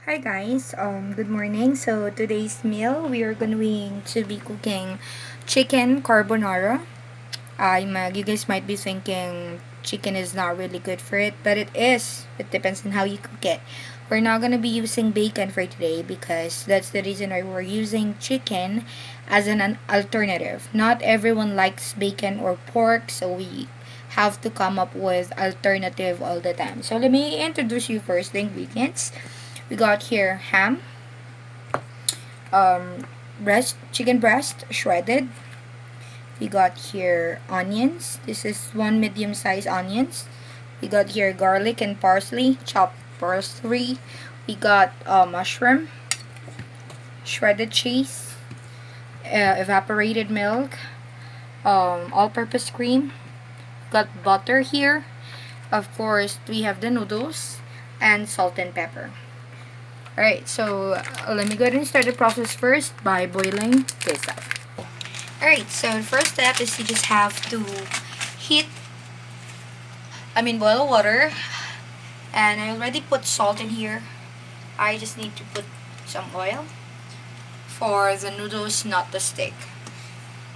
Hi guys, good morning. So today's meal we are going to be cooking chicken carbonara. You guys might be thinking chicken is not really good for it, but it is. It depends on how you cook it. We're not gonna be using bacon for today because that's the reason why we're using chicken as an alternative. Not everyone likes bacon or pork, so we have to come up with alternative all the time. So let me introduce you first the ingredients. We got here ham, chicken breast shredded. We got here onions. This is one medium-sized onions. We got here garlic and parsley, chopped parsley. We got mushroom, shredded cheese, evaporated milk, all-purpose cream. Got butter here. Of course, we have the noodles and salt and pepper. Alright, so let me go ahead and start the process first by boiling this up. Alright, so the first step is you just have to heat, boil water. And I already put salt in here. I just need to put some oil for the noodles not to stick.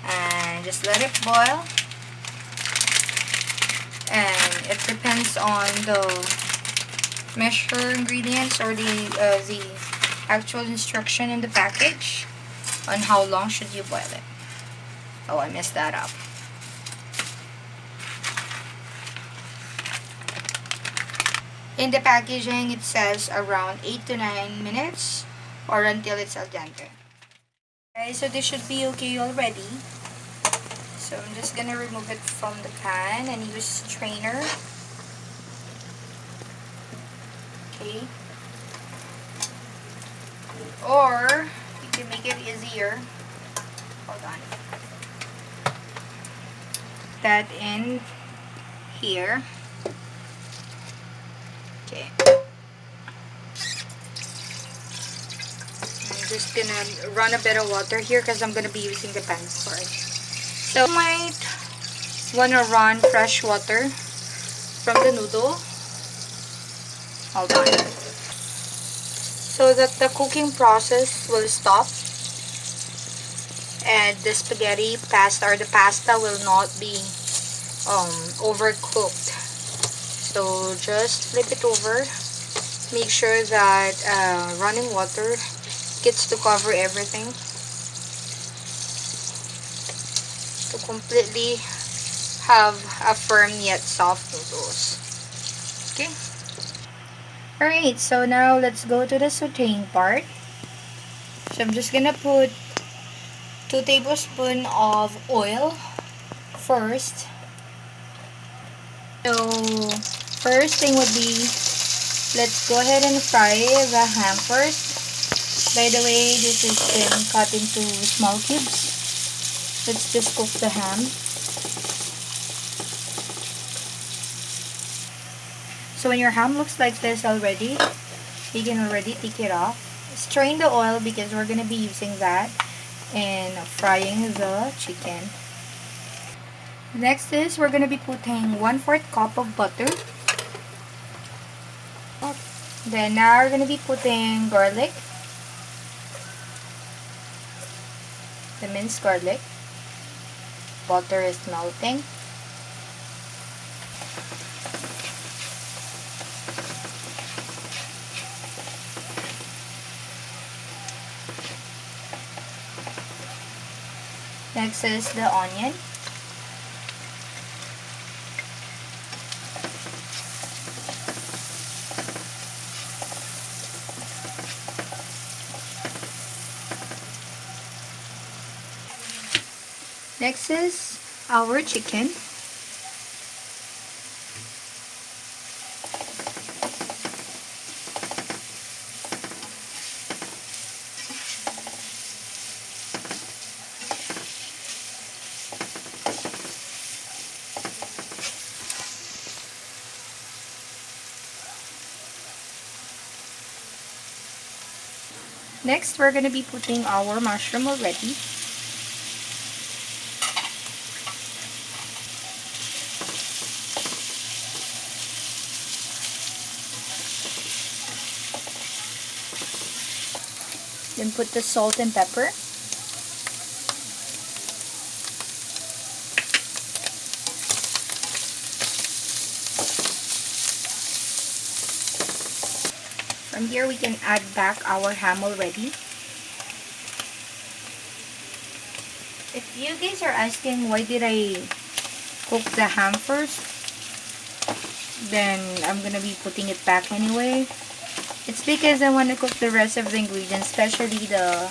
And just let it boil. And it depends on the measure ingredients or the actual instruction in the package on how long should you boil it. Oh, I messed that up. In the packaging, it says around 8 to 9 minutes or until it's al dente. Okay, so this should be okay already. So I'm just gonna remove it from the pan and use strainer. Okay. Or you can make it easier. Hold on. That in here. Okay. I'm just gonna run a bit of water here because I'm gonna be using the pan for it. So you might wanna run fresh water from the noodle. Hold on. So that the cooking process will stop and the spaghetti pasta or the pasta will not be overcooked. So just flip it over. Make sure that running water gets to cover everything to completely have a firm yet soft noodles. Okay. Alright, so now let's go to the sauteing part. So I'm just gonna put 2 tablespoons of oil first. So first thing would be, let's go ahead and fry the ham first. By the way, this is been cut into small cubes. Let's just cook the ham. So when your ham looks like this already, you can already take it off. Strain the oil because we're going to be using that in frying the chicken. Next is we're going to be putting 1/4 cup of butter. Then now we're going to be putting garlic. The minced garlic. Butter is melting. Next is the onion. Next is our chicken. Next, we're going to be putting our mushroom already. Then put the salt and pepper. From here, we can add back our ham already. If you guys are asking why did I cook the ham first, then I'm gonna be putting it back anyway. It's because I want to cook the rest of the ingredients, especially the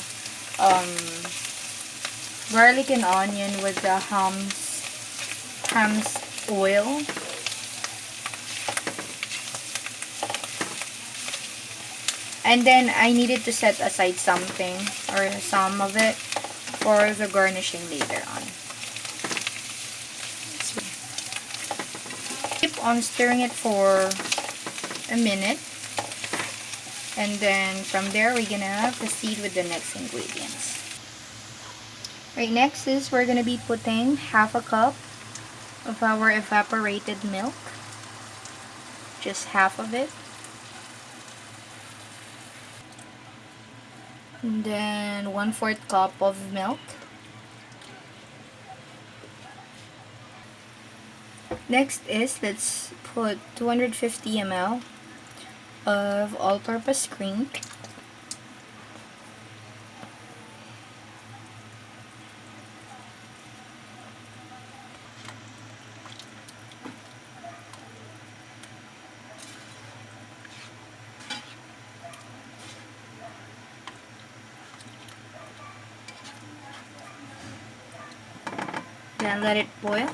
garlic and onion with the ham's oil. And then I needed to set aside something or some of it for the garnishing later on. So, keep on stirring it for a minute. And then from there, we're gonna proceed with the next ingredients. Right, next is we're gonna be putting half a cup of our evaporated milk. Just half of it. And then 1/4 cup of milk. Next is, let's put 250 ml of all-purpose cream. Then let it boil.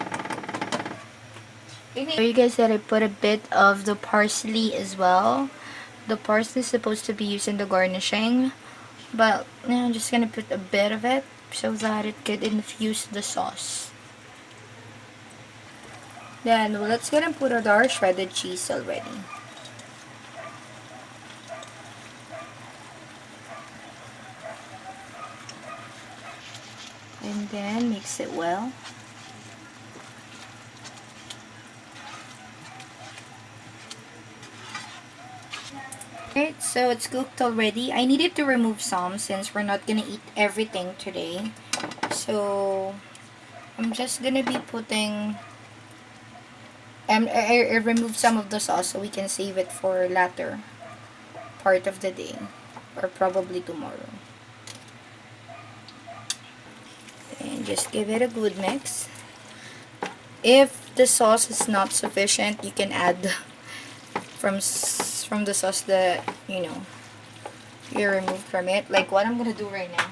So you guys that I put a bit of the parsley as well. The parsley is supposed to be used in the garnishing, but I'm just gonna put a bit of it so that it could infuse the sauce. Then let's gonna put our shredded cheese already. And then mix it well. Alright, so it's cooked already. I needed to remove some since we're not gonna eat everything today. So I'm just gonna be putting I removed some of the sauce so we can save it for later part of the day or probably tomorrow. And just give it a good mix. If the sauce is not sufficient, you can add from the sauce that you removed from it, like what I'm gonna do right now.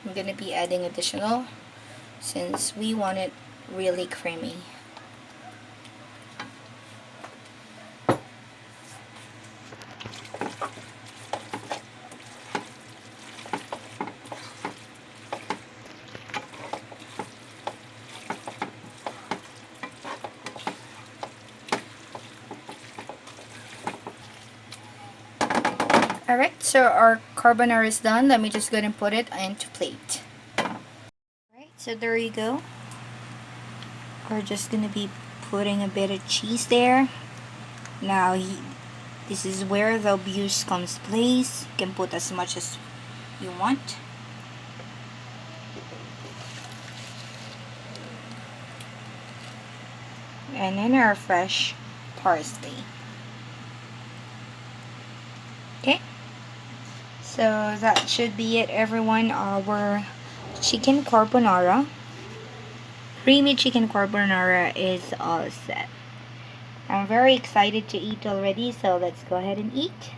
I'm gonna be adding additional since we want it really creamy. Alright, so our carbonara is done. Let me just go ahead and put it into plate. Alright, so there you go. We're just gonna be putting a bit of cheese there. Now, this is where the abuse comes to place. You can put as much as you want. And then our fresh parsley. Okay. So that should be it, everyone. Our chicken carbonara, creamy chicken carbonara is all set. I'm very excited to eat already, so let's go ahead and eat.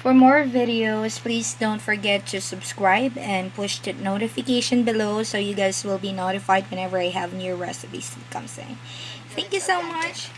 For more videos, please don't forget to subscribe and push the notification below so you guys will be notified whenever I have new recipes that comes in. Thank you so much.